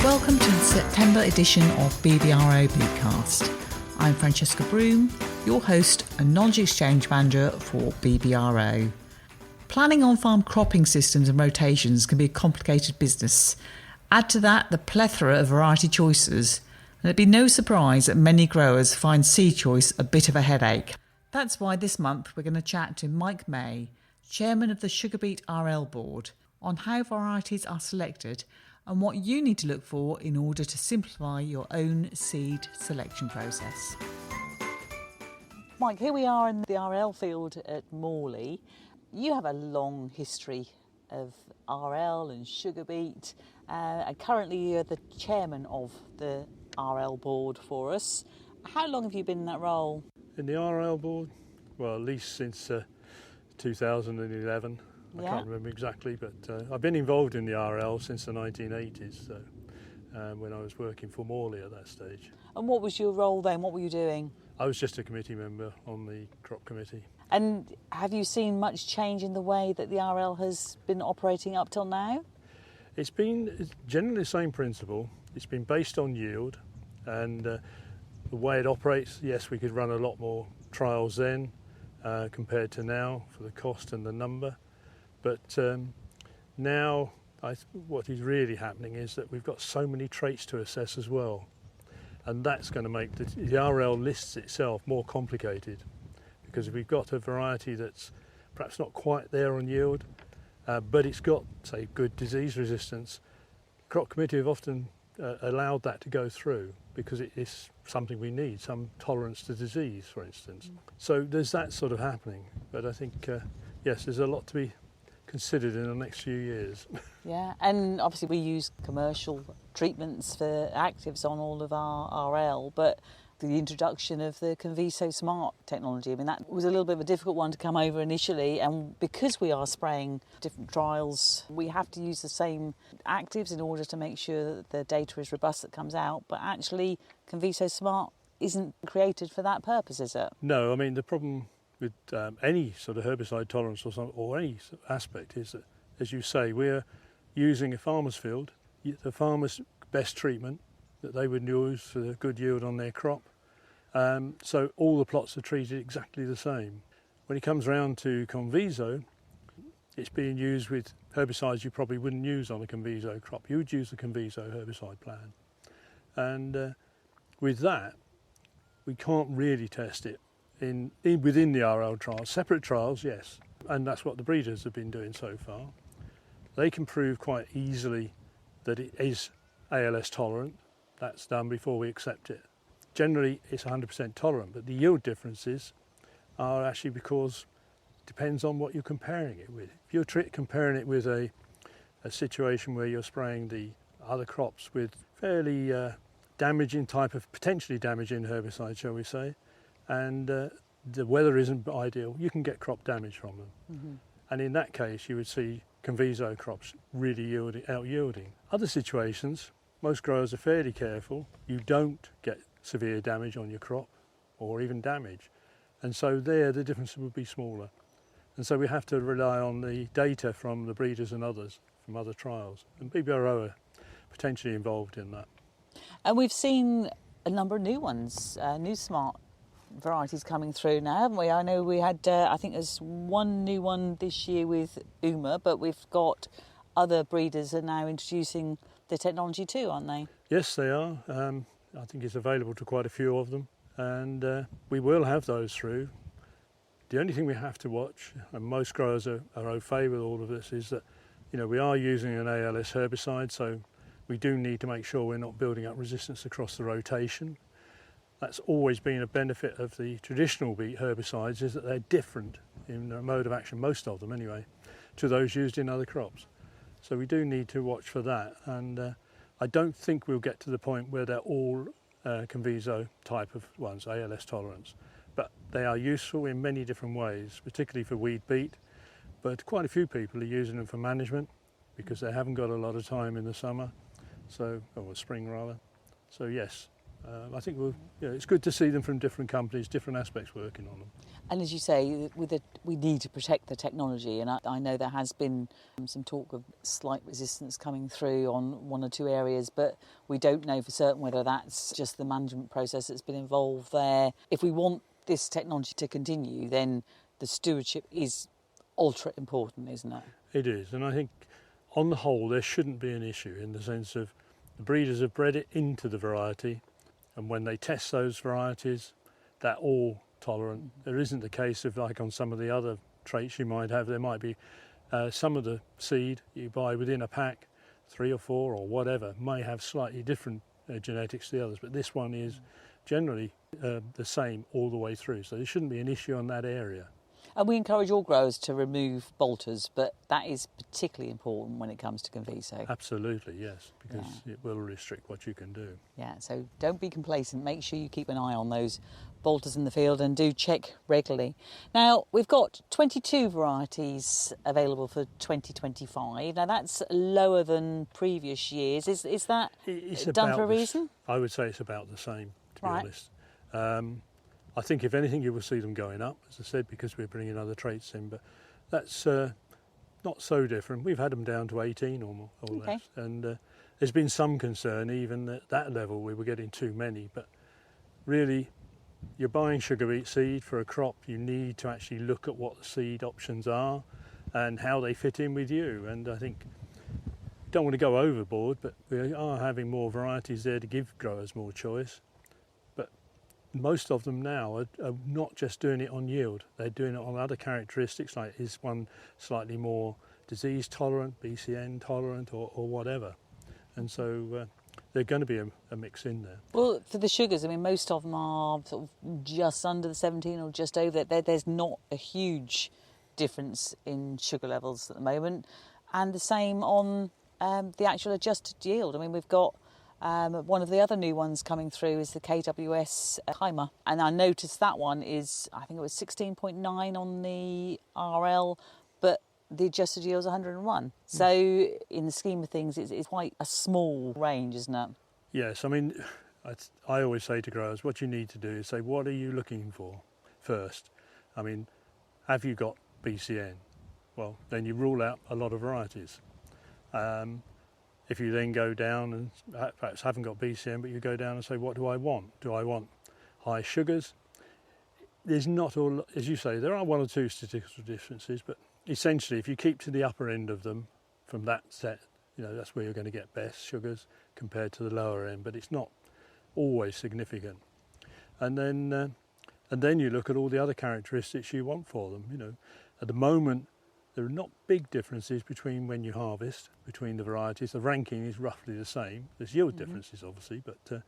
Welcome to the September edition of BBRO BeetCast. I'm Francesca Broom, your host and Knowledge Exchange Manager for BBRO. Planning on-farm cropping systems and rotations can be a complicated business. Add to that the plethora of variety choices, and it'd be no surprise that many growers find seed choice a bit of a headache. That's why this month we're going to chat to Mike May, Chairman of the Sugar Beet RL Board, on how varieties are selected and what you need to look for in order to simplify your own seed selection process. Mike, here we are in the RL field at Morley. You have a long history of RL and sugar beet, and currently you're the chairman of the RL board for us. How long have you been in that role? In the RL board? Well, at least since 2011. I can't remember exactly, but I've been involved in the RL since the 1980s, so when I was working for Morley at that stage. And what was your role then? What were you doing? I was just a committee member on the crop committee. And have you seen much change in the way that the RL has been operating up till now? It's been generally the same principle. It's been based on yield, and the way it operates, yes, we could run a lot more trials then compared to now for the cost and the number. But now what is really happening is that we've got so many traits to assess as well. And that's going to make the RL lists itself more complicated. Because if we've got a variety that's perhaps not quite there on yield, but it's got, say, good disease resistance, crop committee have often allowed that to go through because it is something we need, some tolerance to disease, for instance. So there's that sort of happening. But I think, yes, there's a lot to be considered in the next few years. Yeah, and obviously we use commercial treatments for actives on all of our RL, but the introduction of the Conviso Smart technology, I mean, that was a little bit of a difficult one to come over initially, and because we are spraying different trials, we have to use the same actives in order to make sure that the data is robust that comes out, but actually Conviso Smart isn't created for that purpose, is it? No, I mean, the problem with any sort of herbicide tolerance or any aspect is that, as you say, we're using a farmer's field, the farmer's best treatment that they would use for the good yield on their crop. So all the plots are treated exactly the same. When it comes around to Conviso, it's being used with herbicides you probably wouldn't use on a Conviso crop. You would use the Conviso herbicide plan. And with that, we can't really test it within the RL trials. Separate trials, yes, and that's what the breeders have been doing so far. They can prove quite easily that it is ALS tolerant. That's done before we accept it. Generally, it's 100% tolerant, but the yield differences are actually because it depends on what you're comparing it with. If you're comparing it with a situation where you're spraying the other crops with fairly damaging type of, potentially damaging herbicide, shall we say, and the weather isn't ideal, you can get crop damage from them. Mm-hmm. And in that case, you would see Conviso crops really out-yielding. Other situations, most growers are fairly careful. You don't get severe damage on your crop or even damage. And so there, the difference would be smaller. And so we have to rely on the data from the breeders and others from other trials. And BBRO are potentially involved in that. And we've seen a number of new ones, new smart varieties coming through now, haven't we? I know we had, I think there's one new one this year with Uma, but we've got other breeders are now introducing the technology too, aren't they? Yes, they are. I think it's available to quite a few of them, and we will have those through. The only thing we have to watch, and most growers are au fait with all of this, is that we are using an ALS herbicide, so we do need to make sure we're not building up resistance across the rotation. That's always been a benefit of the traditional beet herbicides, is that they're different in their mode of action, most of them anyway, to those used in other crops. So we do need to watch for that, and I don't think we'll get to the point where they're all Conviso type of ones, ALS tolerance, but they are useful in many different ways, particularly for weed beet, but quite a few people are using them for management because they haven't got a lot of time in the summer, or spring rather. So yes, I think it's good to see them from different companies, different aspects working on them. And as you say, we need to protect the technology, and I know there has been some talk of slight resistance coming through on one or two areas, but we don't know for certain whether that's just the management process that's been involved there. If we want this technology to continue, then the stewardship is ultra important, isn't it? It is, and I think on the whole there shouldn't be an issue in the sense of the breeders have bred it into the variety, and when they test those varieties, they're all tolerant. There isn't the case of, like on some of the other traits you might have, there might be some of the seed you buy within a pack, 3 or 4 or whatever, may have slightly different genetics to the others, but this one is generally the same all the way through, so there shouldn't be an issue on that area. And we encourage all growers to remove bolters, but that is particularly important when it comes to Conviso. Absolutely, yes, because it will restrict what you can do. Yeah, so don't be complacent. Make sure you keep an eye on those bolters in the field and do check regularly. Now, we've got 22 varieties available for 2025. Now, that's lower than previous years. Is that done for a reason? I would say it's about the same, to be honest. I think if anything you will see them going up, as I said, because we're bringing other traits in, but that's not so different. We've had them down to 18 or more, or less, and there's been some concern even at that level we were getting too many, but really you're buying sugar beet seed for a crop, you need to actually look at what the seed options are and how they fit in with you, and I think don't want to go overboard, but we are having more varieties there to give growers more choice. Most of them now are not just doing it on yield, they're doing it on other characteristics, like is one slightly more disease tolerant, BCN tolerant or whatever. And so there's going to be a mix in there. Well, for the sugars, I mean, most of them are sort of just under the 17 or just over. There's not a huge difference in sugar levels at the moment. And the same on the actual adjusted yield. I mean, we've got one of the other new ones coming through is the KWS Timer, and I noticed that one is, I think it was 16.9 on the RL, but the adjusted yield is 101. So in the scheme of things, it's quite a small range, isn't it? Yes, I mean, I always say to growers, what you need to do is say, what are you looking for first? I mean, have you got BCN? Well, then you rule out a lot of varieties. If you then go down and perhaps haven't got BCN, but you go down and say, what do I want? Do I want high sugars? There's not all, as you say, there are one or two statistical differences, but essentially if you keep to the upper end of them from that set, that's where you're going to get best sugars compared to the lower end, but it's not always significant. And then you look at all the other characteristics you want for them. At the moment, there are not big differences between when you harvest, between the varieties. The ranking is roughly the same. There's yield differences, obviously, but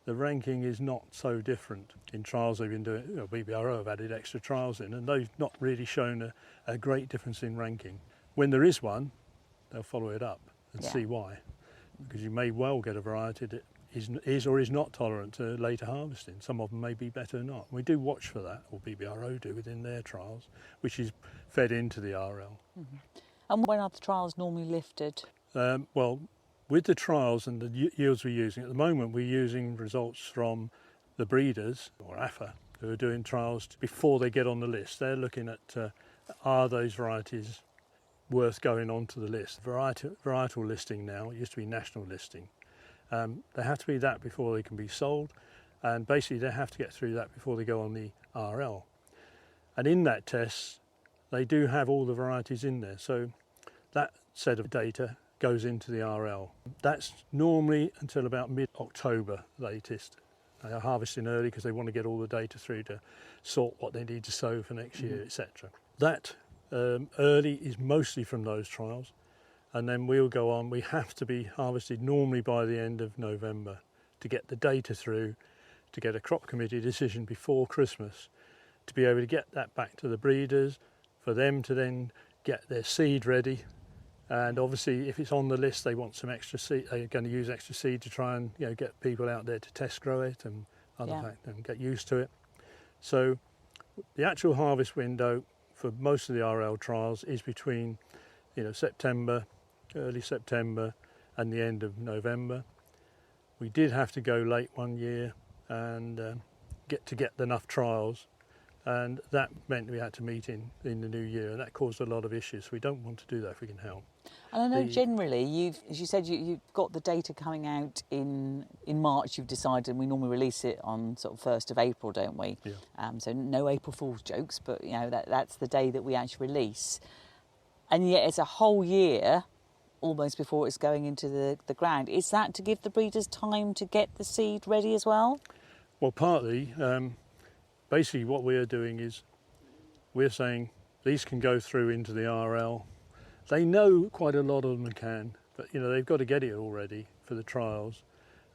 the ranking is not so different. In trials they've been doing, BBRO have added extra trials in, and they've not really shown a great difference in ranking. When there is one, they'll follow it up and see why. Because you may well get a variety that is or is not tolerant to later harvesting. Some of them may be better or not. We do watch for that, or BBRO do within their trials, which is fed into the RL. And when are the trials normally lifted? Well, with the trials and the yields we're using, at the moment we're using results from the breeders, or AFA, who are doing trials before they get on the list. They're looking at are those varieties worth going onto the list. Varietal listing now, it used to be national listing. They have to be that before they can be sold, and basically they have to get through that before they go on the RL. And in that test, they do have all the varieties in there, so that set of data goes into the RL. That's normally until about mid-October latest. They are harvesting early because they want to get all the data through to sort what they need to sow for next year, etc. That early is mostly from those trials. And then we'll go on. We have to be harvested normally by the end of November to get the data through, to get a crop committee decision before Christmas, to be able to get that back to the breeders, for them to then get their seed ready. And obviously if it's on the list, they want some extra seed. They're going to use extra seed to try and get people out there to test grow it and and get used to it. So the actual harvest window for most of the RL trials is between September, early September and the end of November. We did have to go late one year and get enough trials. And that meant we had to meet in the new year, and that caused a lot of issues. We don't want to do that if we can help. And I know generally, as you said, you've got the data coming out in March. You've decided, and we normally release it on sort of 1st of April, don't we? Yeah. So no April Fool's jokes, but that's the day that we actually release. And yet it's a whole year almost before it's going into the ground. Is that to give the breeders time to get the seed ready as well? Well, partly. Basically, what we're doing is we're saying these can go through into the RL. They know quite a lot of them can, but they've got to get it already for the trials.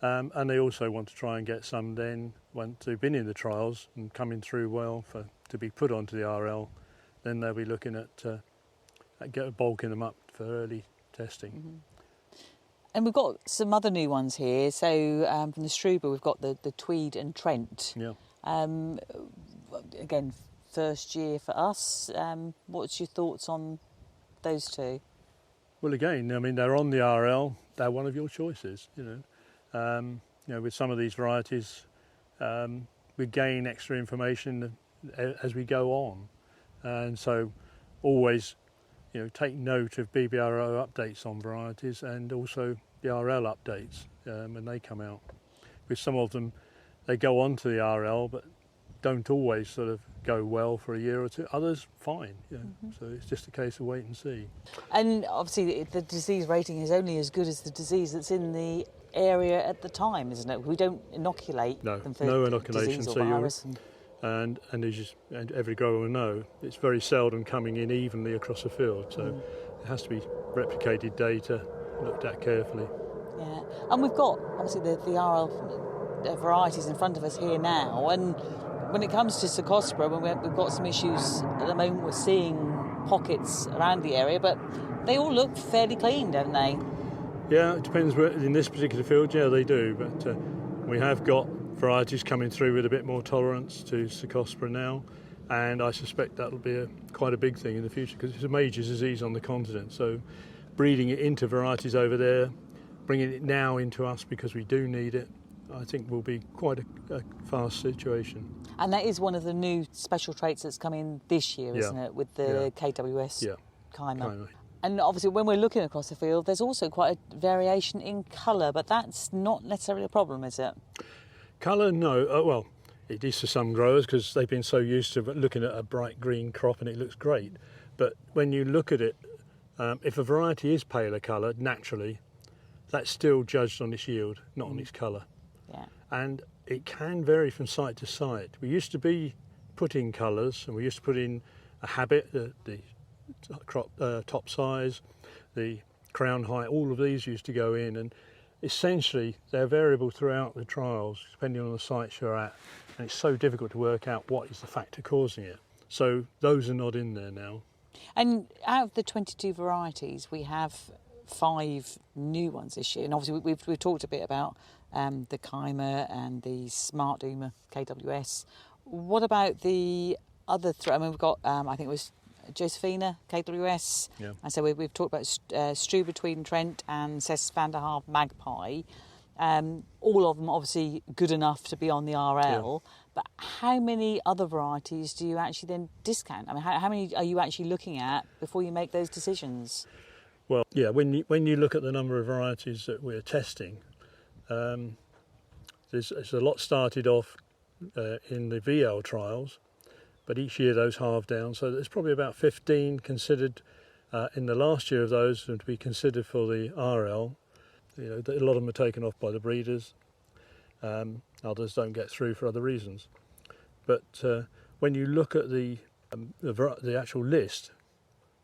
And they also want to try and get some then, once they've been in the trials and coming through well to be put onto the RL, then they'll be looking at bulking them up for early testing. Mm-hmm. And we've got some other new ones here. So from the Struber, we've got the Tweed and Trent. Yeah. Again, first year for us. What's your thoughts on those two? Well, again, I mean, they're on the RL. They're one of your choices. With some of these varieties, we gain extra information as we go on, and so always, take note of BBRO updates on varieties and also the RL updates when they come out. With some of them, they go on to the RL, but don't always sort of go well for a year or two. Others, fine. Mm-hmm. So it's just a case of wait and see. And obviously the disease rating is only as good as the disease that's in the area at the time, isn't it? We don't inoculate them for no inoculation. Disease or virus. And and every grower will know, it's very seldom coming in evenly across a field. So it has to be replicated data, looked at carefully. Yeah, and we've got obviously the RL varieties in front of us here now, and when it comes to Cercospora, we've got some issues at the moment. We're seeing pockets around the area, but they all look fairly clean, don't they? Yeah, it depends. In this particular field, yeah, they do, but we have got varieties coming through with a bit more tolerance to Cercospora now, and I suspect that'll be quite a big thing in the future because it's a major disease on the continent. So breeding it into varieties over there, bringing it now into us because we do need it, I think will be quite a fast situation. And that is one of the new special traits that's come in this year, isn't it, with the KWS Keimer. And obviously when we're looking across the field, there's also quite a variation in colour, but that's not necessarily a problem, is it? Colour, no. Well, it is for some growers because they've been so used to looking at a bright green crop and it looks great. But when you look at it, if a variety is paler coloured, naturally, that's still judged on its yield, not on its colour. Yeah. And it can vary from site to site. We used to be putting colours, and we used to put in a habit, the crop top size, the crown height, all of these used to go in, and essentially they're variable throughout the trials depending on the sites you're at, and it's so difficult to work out what is the factor causing it. So those are not in there now. And out of the 22 varieties, we have 5 new ones this year, and obviously we've talked a bit about the Keimer and the Smart Doomer KWS. What about the other three? I mean, we've got I think it was Josephina KWS, and so we've talked about Struber, Tweed and Trent, and Cess van der Haar Magpie. All of them obviously good enough to be on the RL, but how many other varieties do you actually then discount? I mean, how many are you actually looking at before you make those decisions? Well, yeah, when you look at the number of varieties that we're testing, there's a lot started off in the VL trials, but each year those halve down. So there's probably about 15 considered in the last year of those to be considered for the RL. A lot of them are taken off by the breeders. Others don't get through for other reasons. But when you look at the actual list,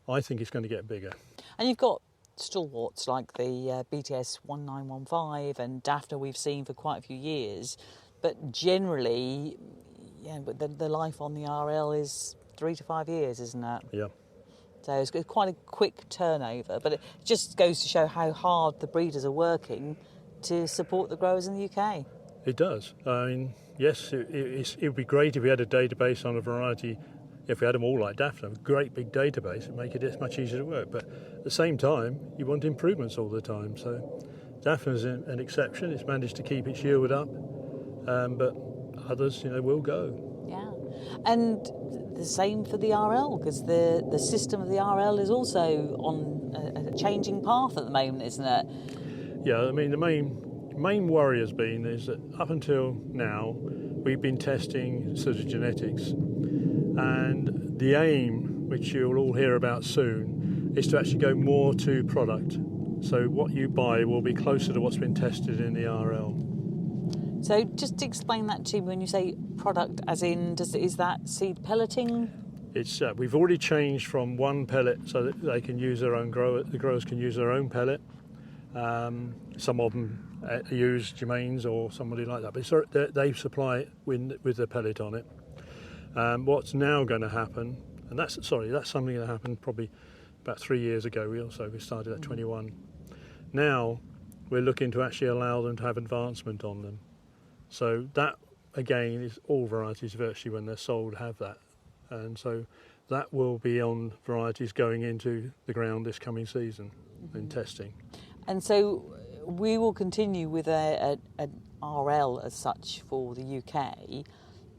I think it's going to get bigger. And you've got stalwarts like the BTS 1915 and Daphne we've seen for quite a few years, but generally, the life on the RL is 3 to 5 years, isn't it? Yeah. So it's quite a quick turnover, but it just goes to show how hard the breeders are working to support the growers in the UK. It does. I mean, yes, it would be great if we had a database on a variety. If we had them all like Daphne, a great big database, it'd make it much easier to work. But at the same time, you want improvements all the time. So Daphne's an exception. It's managed to keep its yield up, but others, will go. Yeah, and the same for the RL, because the system of the RL is also on a changing path at the moment, isn't it? Yeah, I mean, the main worry has been is that up until now we've been testing sort of genetics, and the aim, which you'll all hear about soon, is to actually go more to product. So what you buy will be closer to what's been tested in the RL. So just explain that to me when you say product, as in, is that seed pelleting? It's we've already changed from one pellet so that they can use their own the growers can use their own pellet. Some of them use Germain's or somebody like that, but they supply it with the pellet on it. What's now going to happen, and that's something that happened probably about 3 years ago. We started at 21. Now we're looking to actually allow them to have advancement on them. So that again is all varieties virtually when they're sold have that, and so that will be on varieties going into the ground this coming season in testing. And so we will continue with an RL as such for the UK,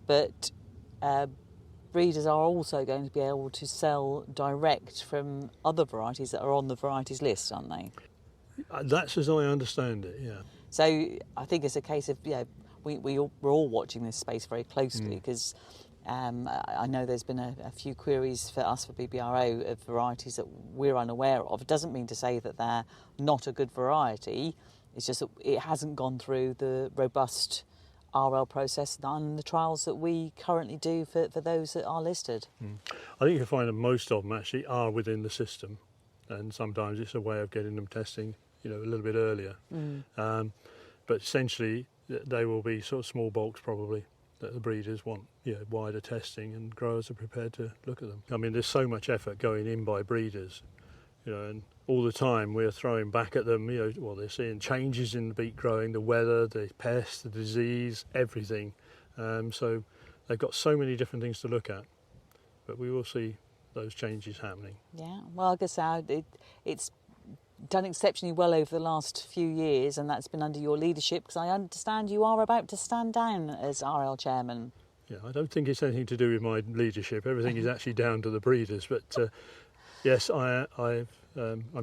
but breeders are also going to be able to sell direct from other varieties that are on the varieties list, aren't they? That's as I understand it, yeah. So I think it's a case of, we're all watching this space very closely, because I know there's been a few queries for us for BBRO of varieties that we're unaware of. It doesn't mean to say that they're not a good variety. It's just that it hasn't gone through the robust RL process and the trials that we currently do for those that are listed. I think you'll find that most of them actually are within the system, and sometimes it's a way of getting them testing, a little bit earlier. But essentially, they will be sort of small bulks probably that the breeders want, wider testing, and growers are prepared to look at them. I mean, there's so much effort going in by breeders, and all the time we're throwing back at them, they're seeing changes in the beet growing, the weather, the pest, the disease, everything. So they've got so many different things to look at, but we will see those changes happening. Yeah, well, I guess it's done exceptionally well over the last few years, and that's been under your leadership, because I understand you are about to stand down as RL chairman. Yeah, I don't think it's anything to do with my leadership. Everything is actually down to the breeders. But yes, I'm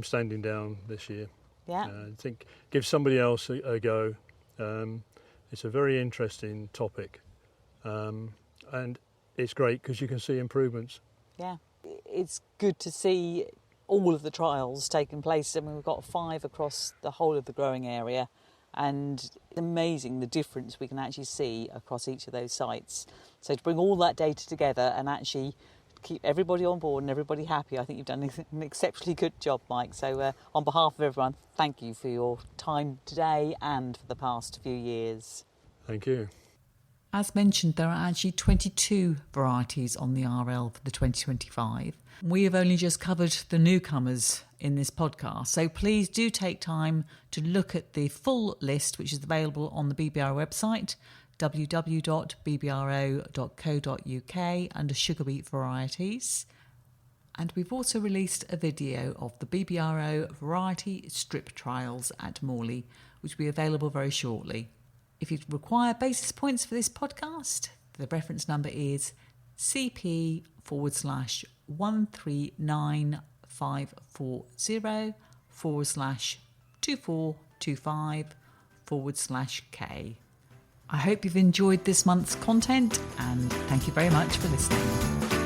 standing down this year. Yeah. I think give somebody else a go. It's a very interesting topic, and it's great because you can see improvements. Yeah, it's good to see all of the trials taking place. I mean, we've got 5 across the whole of the growing area, and it's amazing the difference we can actually see across each of those sites. So to bring all that data together and actually keep everybody on board and everybody happy, I think you've done an exceptionally good job, Mike. So on behalf of everyone, thank you for your time today and for the past few years. Thank you. As mentioned, there are actually 22 varieties on the RL for the 2025. We have only just covered the newcomers in this podcast, so please do take time to look at the full list, which is available on the BBRO website, www.bbro.co.uk, under sugar beet varieties. And we've also released a video of the BBRO variety strip trials at Morley, which will be available very shortly. If you require basis points for this podcast, the reference number is CP/1395540/2425/K. I hope you've enjoyed this month's content, and thank you very much for listening.